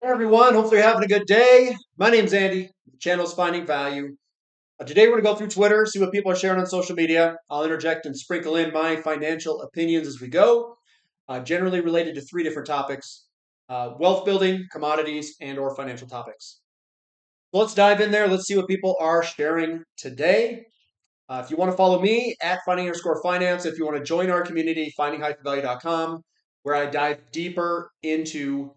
Hey everyone, hopefully you're having a good day. My name's Andy. The channel's Finding Value. Today we're going to go through Twitter, see what people are sharing on social media. I'll interject and sprinkle in my financial opinions as we go, generally related to three different topics: wealth building, commodities, and or financial topics. So let's dive in there. Let's see what people are sharing today. If you want to follow me at finding_finance, if you want to join our community, finding-value.com, where I dive deeper into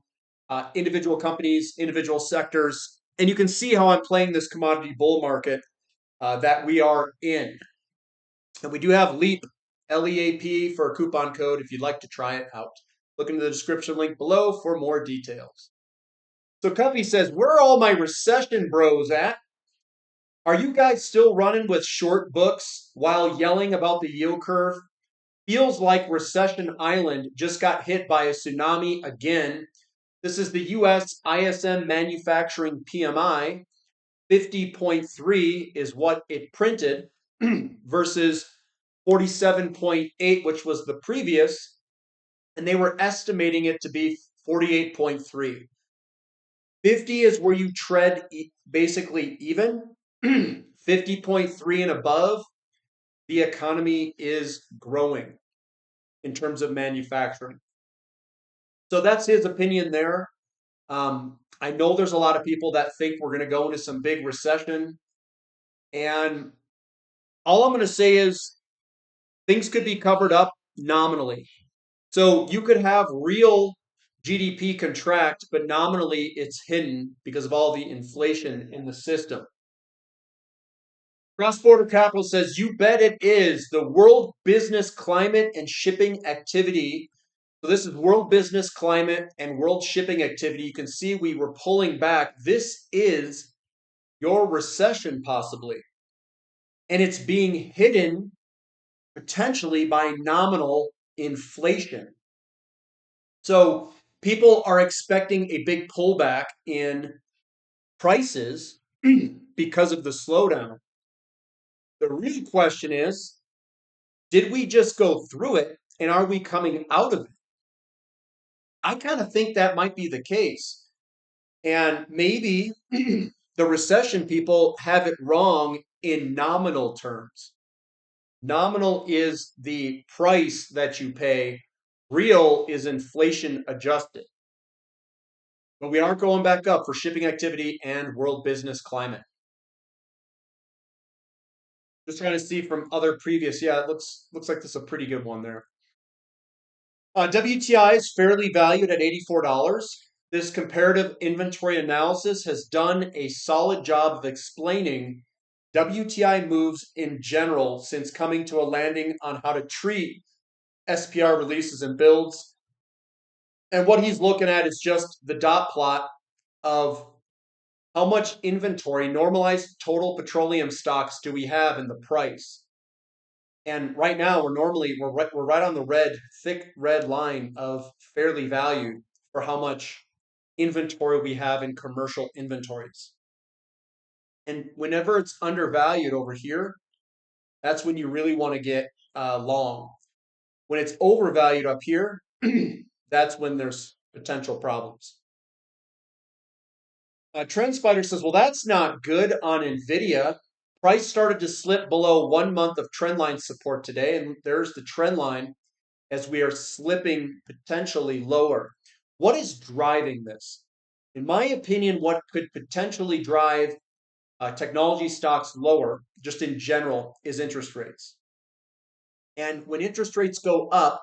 individual companies, individual sectors, and you can see how I'm playing this commodity bull market that we are in. And we do have LEAP, LEAP for a coupon code if you'd like to try it out. Look into the description link below for more details. So Cuffy says, where are all my recession bros at? Are you guys still running with short books while yelling about the yield curve? Feels like Recession Island just got hit by a tsunami again. This is the US ISM manufacturing PMI. 50.3 is what it printed versus 47.8, which was the previous. And they were estimating it to be 48.3. 50 is where you tread basically even. 50.3 and above, the economy is growing in terms of manufacturing. So that's his opinion there. I know there's a lot of people that think we're going to go into some big recession. And all I'm going to say is things could be covered up nominally. So you could have real GDP contract, but nominally it's hidden because of all the inflation in the system. Cross-border capital says, you bet it is. The world business climate and shipping activity. So this is world business climate and world shipping activity. You can see we were pulling back. This is your recession possibly. And it's being hidden potentially by nominal inflation. So people are expecting a big pullback in prices because of the slowdown. The real question is, did we just go through it and are we coming out of it? I kind of think that might be the case. And maybe the recession people have it wrong in nominal terms. Nominal is the price that you pay. Real is inflation adjusted. But we aren't going back up for shipping activity and world business climate. Just trying to see from other previous. Yeah, it looks like this is a pretty good one there. WTI is fairly valued at $84. This comparative inventory analysis has done a solid job of explaining WTI moves in general since coming to a landing on how to treat SPR releases and builds. And what he's looking at is just the dot plot of how much inventory, normalized total petroleum stocks do we have in the price. And right now we're right on the thick red line of fairly valued for how much inventory we have in commercial inventories. And whenever it's undervalued over here, that's when you really want to get long. When it's overvalued up here, that's when there's potential problems. TrendSpider says, well, that's not good on NVIDIA. Price started to slip below 1 month of trendline support today, and there's the trend line as we are slipping potentially lower. What is driving this? In my opinion, what could potentially drive technology stocks lower, just in general, is interest rates. And when interest rates go up,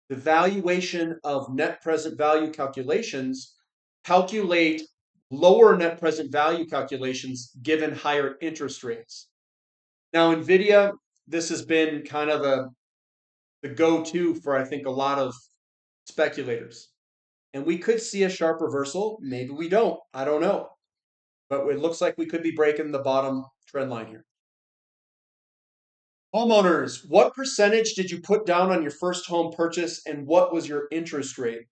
the valuation of net present value calculations calculate lower net present value calculations given higher interest rates. Now, NVIDIA, this has been kind of the go-to for, I think, a lot of speculators. And we could see a sharp reversal. Maybe we don't. I don't know. But it looks like we could be breaking the bottom trend line here. Homeowners, what percentage did you put down on your first home purchase and what was your interest rate?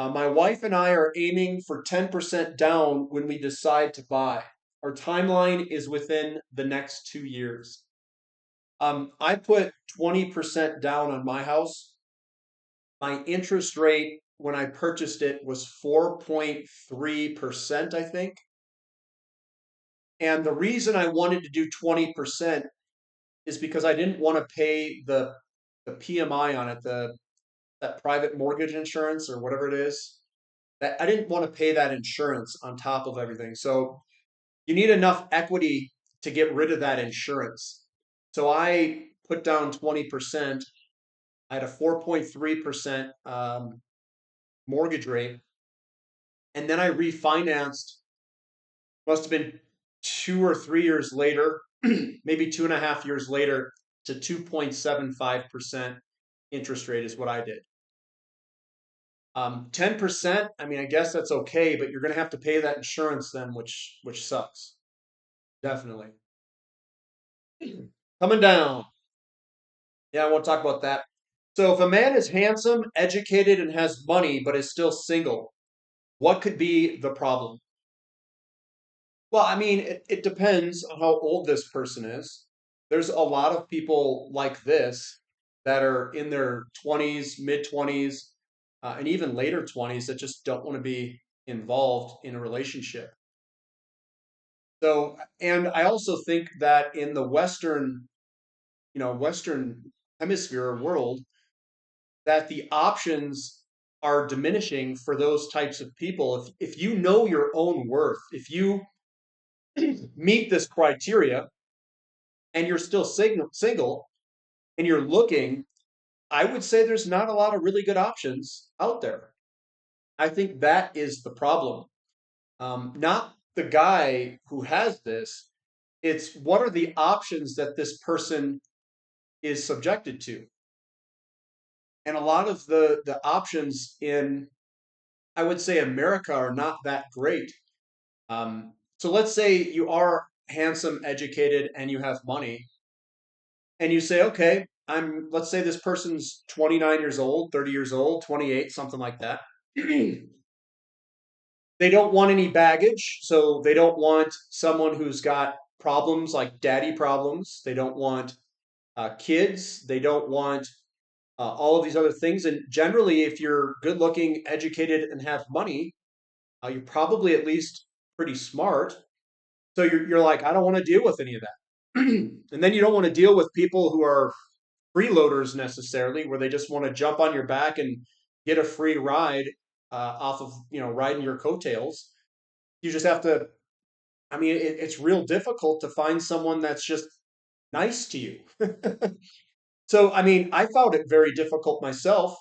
My wife and I are aiming for 10% down when we decide to buy. Our timeline is within the next 2 years. I put 20% down on my house. My interest rate when I purchased it was 4.3%, I think. And the reason I wanted to do 20% is because I didn't want to pay the PMI on it, that private mortgage insurance or whatever it is. That I didn't want to pay that insurance on top of everything. So you need enough equity to get rid of that insurance. So I put down 20%. I had a 4.3% mortgage rate. And then I refinanced, must have been 2 or 3 years later, maybe 2.5 years later, to 2.75% interest rate is what I did. 10%, I mean, I guess that's okay, but you're going to have to pay that insurance then, which sucks. Definitely. Coming down. Yeah, I want to talk about that. So if a man is handsome, educated, and has money, but is still single, what could be the problem? Well, I mean, it depends on how old this person is. There's a lot of people like this that are in their 20s, mid 20s, and even later 20s that just don't want to be involved in a relationship. So, and I also think that in the Western hemisphere or world, that the options are diminishing for those types of people. If you know your own worth, if you meet this criteria and you're still single and you're looking, I would say there's not a lot of really good options out there. I think that is the problem. Not the guy who has this, it's what are the options that this person is subjected to. And a lot of the options in, I would say, America are not that great. So let's say you are handsome, educated, and you have money, and you say, okay, let's say this person's 29 years old, 30 years old, 28, something like that. They don't want any baggage, so they don't want someone who's got problems like daddy problems. They don't want kids. They don't want all of these other things. And generally, if you're good looking, educated, and have money, you're probably at least pretty smart. So you're like, I don't want to deal with any of that. And then you don't want to deal with people who are freeloaders necessarily, where they just want to jump on your back and get a free ride off of, riding your coattails. You just have to, I mean, it's real difficult to find someone that's just nice to you. So, I mean, I found it very difficult myself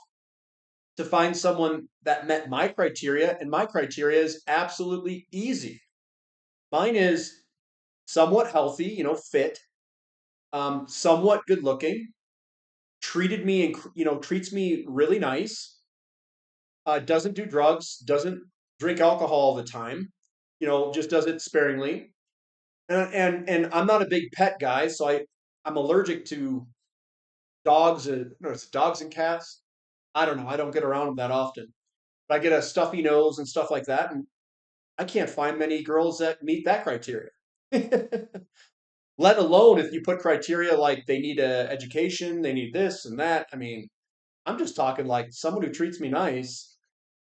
to find someone that met my criteria, and my criteria is absolutely easy. Mine is somewhat healthy, fit, somewhat good looking, treated me and treats me really nice, doesn't do drugs, doesn't drink alcohol all the time, just does it sparingly. And I'm not a big pet guy, so I'm allergic to dogs and no, it's dogs and cats. I don't know. I don't get around them that often. But I get a stuffy nose and stuff like that, and I can't find many girls that meet that criteria. Let alone if you put criteria like they need a education, they need this and that. I mean, I'm just talking like someone who treats me nice,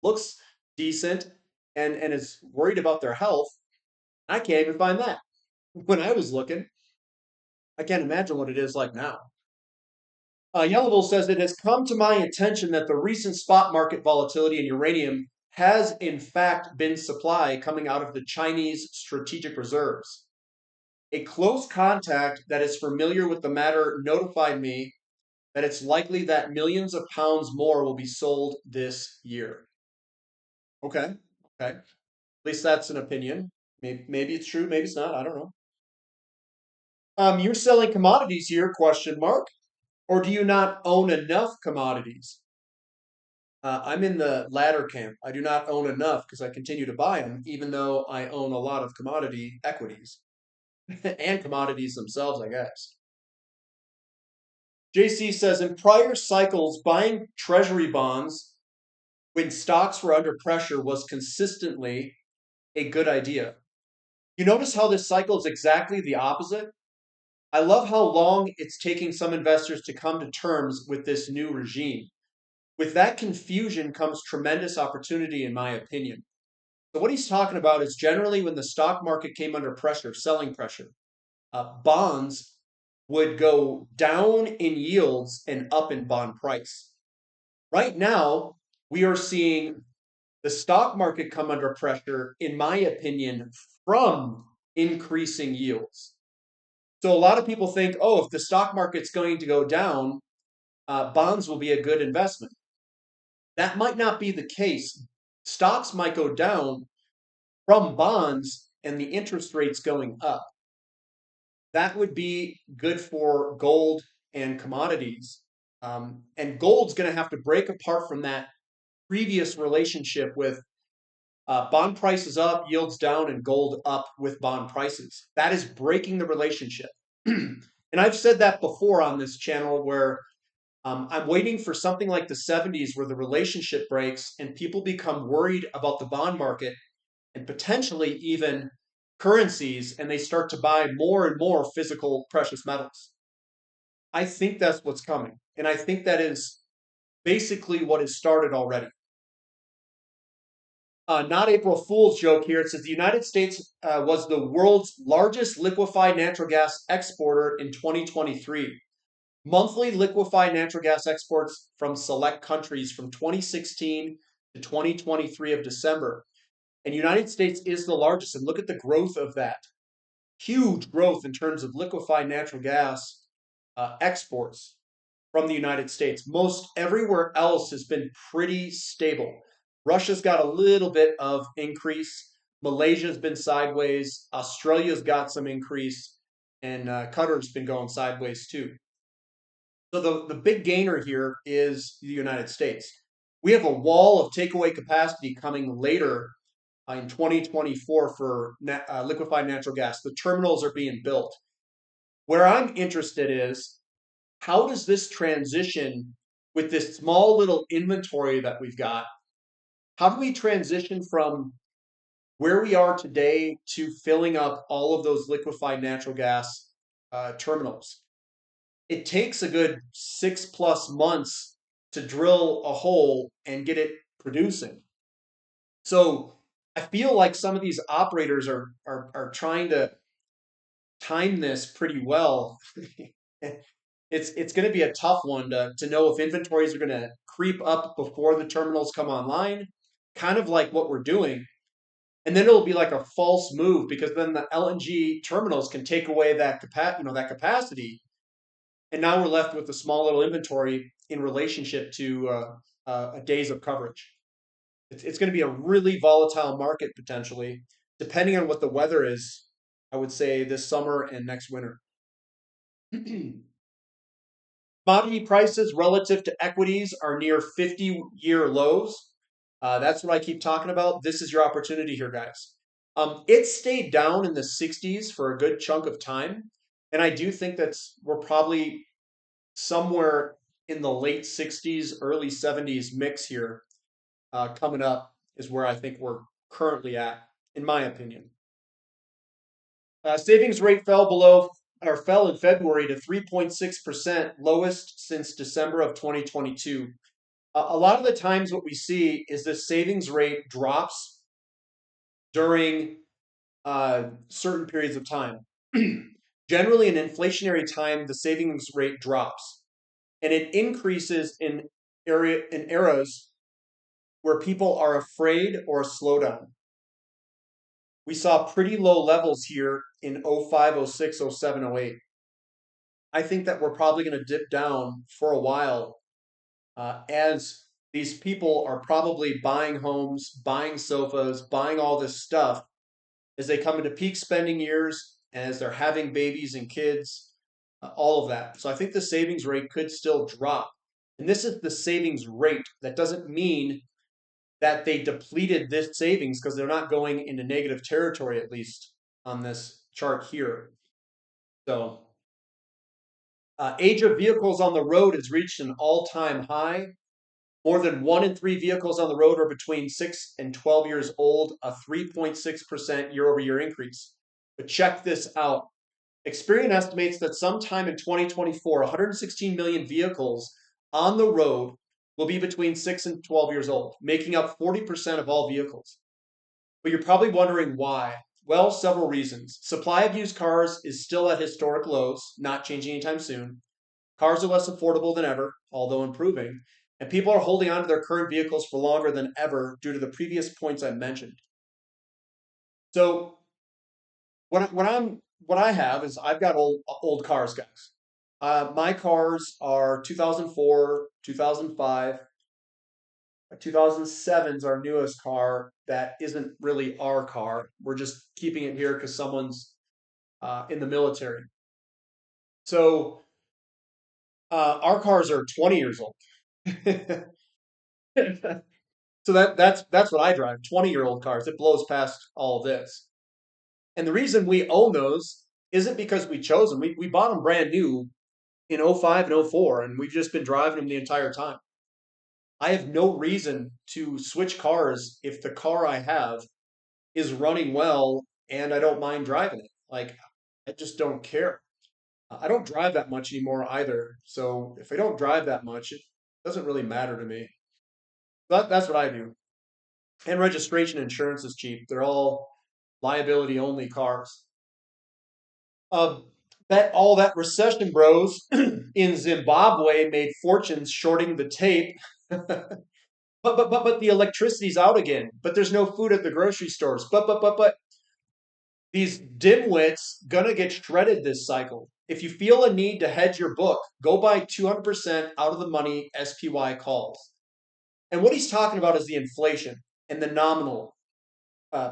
looks decent, and is worried about their health. I can't even find that. When I was looking, I can't imagine what it is like now. Yellowbull says it has come to my attention that the recent spot market volatility in uranium has in fact been supply coming out of the Chinese strategic reserves. A close contact that is familiar with the matter notified me that it's likely that millions of pounds more will be sold this year. Okay, okay. At least that's an opinion. Maybe it's true, maybe it's not. I don't know. You're selling commodities here, question mark. Or do you not own enough commodities? I'm in the latter camp. I do not own enough because I continue to buy them, even though I own a lot of commodity equities and commodities themselves, I guess. JC says in prior cycles, buying treasury bonds when stocks were under pressure was consistently a good idea. You notice how this cycle is exactly the opposite? I love how long it's taking some investors to come to terms with this new regime. With that confusion comes tremendous opportunity, in my opinion. So, what he's talking about is generally when the stock market came under pressure, selling pressure, bonds would go down in yields and up in bond price. Right now, we are seeing the stock market come under pressure, in my opinion, from increasing yields. So, a lot of people think, oh, if the stock market's going to go down, bonds will be a good investment. That might not be the case. Stocks might go down from bonds and the interest rates going up. That would be good for gold and commodities. And gold's going to have to break apart from that previous relationship with bond prices up, yields down, and gold up with bond prices. That is breaking the relationship. And I've said that before on this channel where I'm waiting for something like the 70s where the relationship breaks and people become worried about the bond market and potentially even currencies, and they start to buy more and more physical precious metals. I think that's what's coming. And I think that is basically what has started already. Not April Fool's joke here. It says the United States was the world's largest liquefied natural gas exporter in 2023. Monthly liquefied natural gas exports from select countries from 2016 to 2023 of December. And United States is the largest. And look at the growth of that. Huge growth in terms of liquefied natural gas exports from the United States. Most everywhere else has been pretty stable. Russia's got a little bit of increase. Malaysia's been sideways. Australia's got some increase. And Qatar's been going sideways too. So the big gainer here is the United States. We have a wall of takeaway capacity coming later in 2024 for liquefied natural gas. The terminals are being built. Where I'm interested is how does this transition with this small little inventory that we've got? How do we transition from where we are today to filling up all of those liquefied natural gas terminals? It takes a good 6+ months to drill a hole and get it producing. So I feel like some of these operators are trying to time this pretty well. It's going to be a tough one to know if inventories are going to creep up before the terminals come online, kind of like what we're doing. And then it'll be like a false move because then the LNG terminals can take away that that capacity, and now we're left with a small little inventory in relationship to days of coverage. It's going to be a really volatile market potentially, depending on what the weather is. I would say this summer and next winter. Commodity prices relative to equities are near 50-year lows. That's what I keep talking about. This is your opportunity here, guys. It stayed down in the 60s for a good chunk of time. And I do think we're probably somewhere in the late 60s, early 70s mix here coming up is where I think we're currently at, in my opinion. Savings rate fell in February to 3.6%, lowest since December of 2022. A lot of the times what we see is the savings rate drops during certain periods of time. Generally, in inflationary time, the savings rate drops, and it increases in eras where people are afraid or a slowdown. We saw pretty low levels here in 05, 06, 07, 08. I think that we're probably going to dip down for a while as these people are probably buying homes, buying sofas, buying all this stuff as they come into peak spending years, as they're having babies and kids, all of that. So I think the savings rate could still drop. And this is the savings rate. That doesn't mean that they depleted this savings because they're not going into negative territory, at least on this chart here. So age of vehicles on the road has reached an all-time high. More than 1 in 3 vehicles on the road are between 6 and 12 years old, a 3.6% year-over-year increase. But check this out. Experian estimates that sometime in 2024, 116 million vehicles on the road will be between 6 and 12 years old, making up 40% of all vehicles. But you're probably wondering why. Well, several reasons. Supply of used cars is still at historic lows, not changing anytime soon. Cars are less affordable than ever, although improving, and people are holding on to their current vehicles for longer than ever due to the previous points I mentioned. So what I have is I've got old cars, guys. My cars are 2004, 2005. 2007 is our newest car that isn't really our car. We're just keeping it here because someone's in the military. So our cars are 20 years old. So that's what I drive, 20-year-old cars. It blows past all of this. And the reason we own those isn't because we chose them. We bought them brand new in '05 and '04, and we've just been driving them the entire time. I have no reason to switch cars if the car I have is running well and I don't mind driving it. Like, I just don't care. I don't drive that much anymore either. So if I don't drive that much, it doesn't really matter to me. That's what I do. And registration insurance is cheap. They're all liability only cars. Uh, that all that recession bros in Zimbabwe made fortunes shorting the tape. But the electricity's out again. But there's no food at the grocery stores. But these dimwits gonna get shredded this cycle. If you feel a need to hedge your book, go buy 200% out of the money SPY calls. And what he's talking about is the inflation and the nominal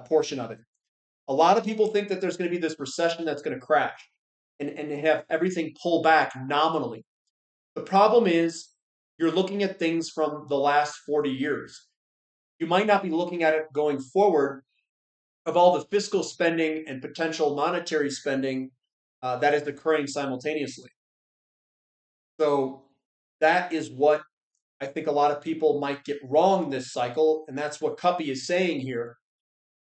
portion of it. A lot of people think that there's going to be this recession that's going to crash and have everything pull back nominally. The problem is you're looking at things from the last 40 years. You might not be looking at it going forward of all the fiscal spending and potential monetary spending that is occurring simultaneously. So that is what I think a lot of people might get wrong this cycle, and that's what Cuppy is saying here,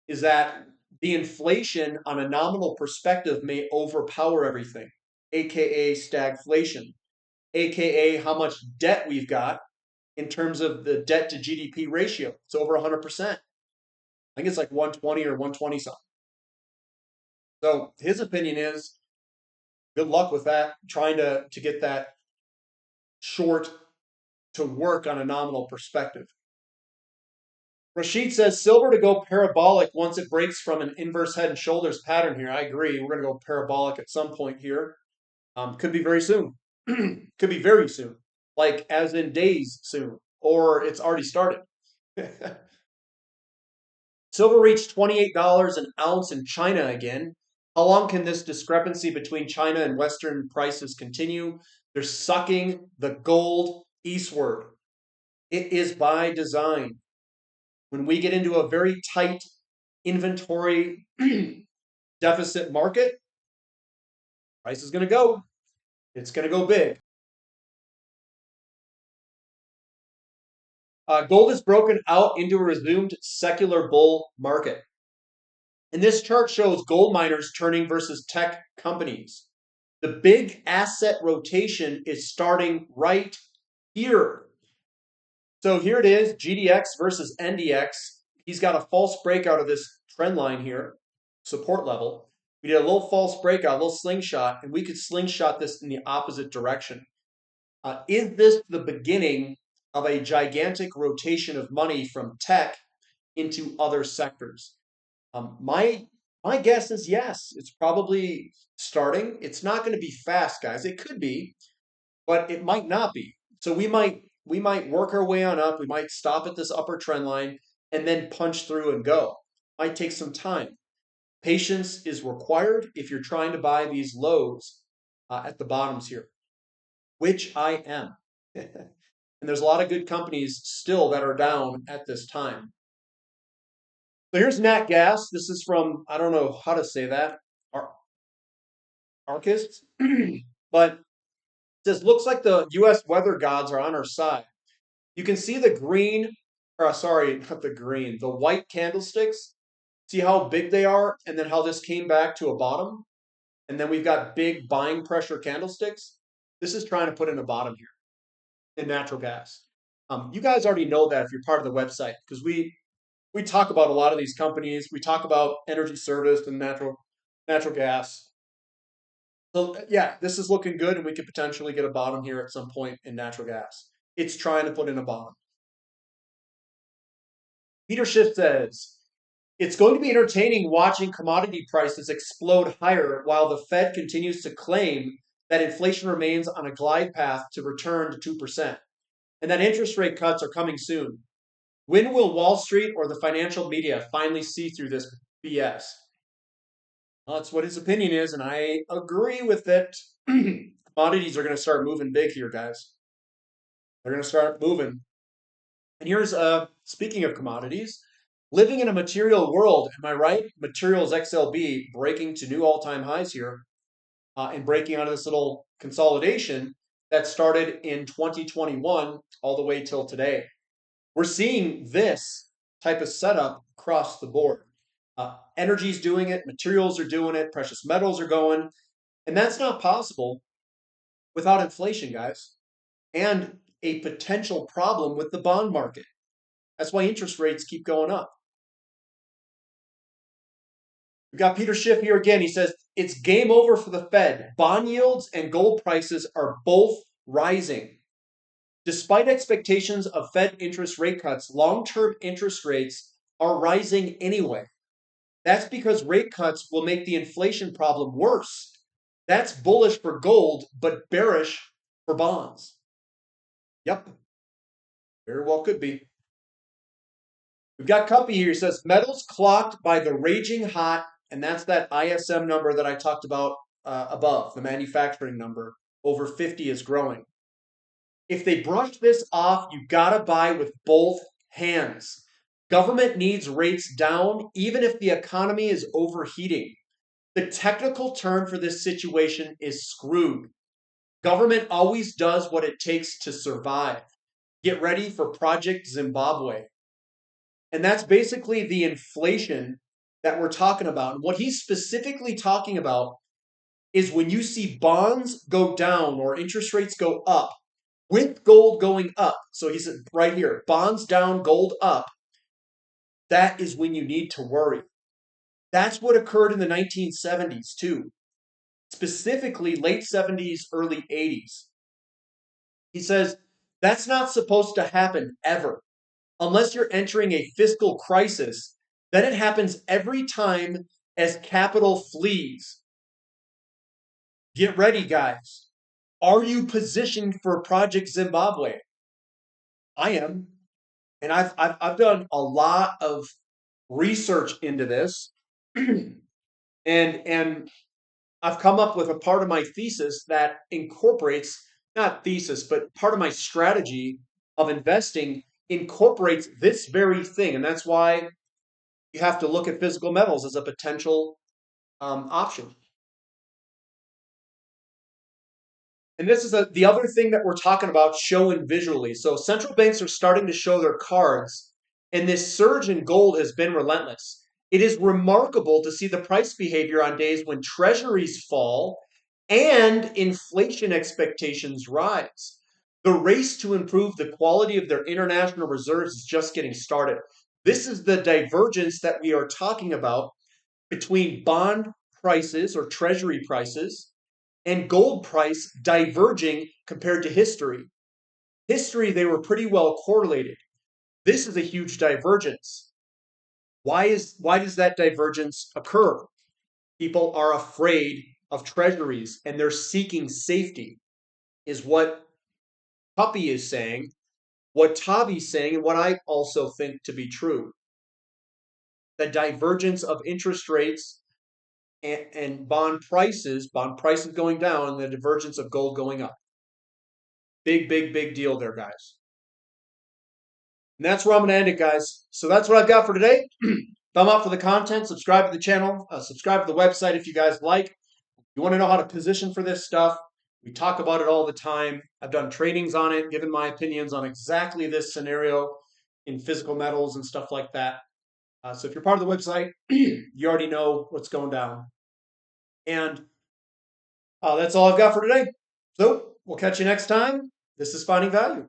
is that the inflation on a nominal perspective may overpower everything, aka stagflation, aka how much debt we've got in terms of the debt to GDP ratio. It's over 100%. I think it's like 120 or 120 something. So his opinion is good luck with that, trying to get that short to work on a nominal perspective. Rashid says silver to go parabolic once it breaks from an inverse head and shoulders pattern here. I agree. We're going to go parabolic at some point here. Could be very soon. Could be very soon, like as in days soon, or it's already started. Silver reached $28 an ounce in China again. How long can this discrepancy between China and Western prices continue? They're sucking the gold eastward. It is by design. When we get into a very tight inventory deficit market, price is going to go. It's going to go big. Gold is broken out into a resumed secular bull market. And this chart shows gold miners turning versus tech companies. The big asset rotation is starting right here. So here it is, GDX versus NDX. He's got a false breakout of this trend line here, support level. We did a little false breakout, a little slingshot, and we could slingshot this in the opposite direction. Is this the beginning of a gigantic rotation of money from tech into other sectors? My guess is yes. It's probably starting. It's not going to be fast, guys. It could be, but it might not be. So we might work our way on up. We might stop at this upper trend line and then punch through and go. Might take some time. Patience is required if you're trying to buy these lows at the bottoms here, which I am. And there's a lot of good companies still that are down at this time. So here's Nat Gas. This is from, I don't know how to say that, Arcist, but it says, looks like the U.S. weather gods are on our side. You can see the green, or sorry, not the green, the white candlesticks. See how big they are, and then how this came back to a bottom? And then we've got big buying pressure candlesticks. This is trying to put in a bottom here in natural gas. You guys already know that if you're part of the website, because we talk about a lot of these companies. We talk about energy service and natural gas. So yeah, this is looking good, and we could potentially get a bottom here at some point in natural gas. It's trying to put in a bottom. Peter Schiff says it's going to be entertaining watching commodity prices explode higher while the Fed continues to claim that inflation remains on a glide path to return to 2% and that interest rate cuts are coming soon. When will Wall Street or the financial media finally see through this BS? Well, that's what his opinion is, and I agree with it. Commodities are going to start moving big here, guys. They're going to start moving. And here's speaking of commodities, living in a material world, am I right? Materials XLB breaking to new all-time highs here and breaking out of this little consolidation that started in 2021 all the way till today. We're seeing this type of setup across the board. Energy's doing it, materials are doing it, precious metals are going, and that's not possible without inflation, guys, and a potential problem with the bond market. That's why interest rates keep going up. We've got Peter Schiff here again. He says, it's game over for the Fed. Bond yields and gold prices are both rising. Despite expectations of Fed interest rate cuts, long-term interest rates are rising anyway. That's because rate cuts will make the inflation problem worse. That's bullish for gold, but bearish for bonds. Yep, very well could be. We've got Cuppy here. He says, metals clocked by the raging hot, and that's that ISM number that I talked about above, the manufacturing number. Over 50 is growing. If they brush this off, you got to buy with both hands. Government needs rates down, even if the economy is overheating. The technical term for this situation is screwed. Government always does what it takes to survive. Get ready for Project Zimbabwe. And that's basically the inflation that we're talking about. And what he's specifically talking about is when you see bonds go down or interest rates go up with gold going up. So he said right here, bonds down, gold up. That is when you need to worry. That's what occurred in the 1970s too. Specifically late 70s, early 80s. He says that's not supposed to happen ever. Unless you're entering a fiscal crisis, then it happens every time as capital flees. Get ready, guys. Are you positioned for Project Zimbabwe? I am. And I've done a lot of research into this. and I've come up with a part of my thesis that incorporates, not thesis, but part of my strategy of investing incorporates this very thing. And that's why you have to look at physical metals as a potential option. And this is the other thing that we're talking about showing visually. So central banks are starting to show their cards, and this surge in gold has been relentless. It is remarkable to see the price behavior on days when treasuries fall and inflation expectations rise. The race to improve the quality of their international reserves is just getting started. This is the divergence that we are talking about between bond prices or treasury prices and gold price diverging compared to history. History, they were pretty well correlated. This is a huge divergence. Why does that divergence occur? People are afraid of treasuries and they're seeking safety, is what Puppy is saying, what Tavi's saying, and what I also think to be true. The divergence of interest rates and bond prices going down, and the divergence of gold going up. Big, big, big deal there, guys. And that's where I'm going to end it, guys. So that's what I've got for today. Thumb up for the content. Subscribe to the channel. Subscribe to the website if you guys like. You want to know how to position for this stuff. We talk about it all the time. I've done trainings on it, given my opinions on exactly this scenario in physical metals and stuff like that. So if you're part of the website, you already know what's going down. And that's all I've got for today. So we'll catch you next time. This is Finding Value.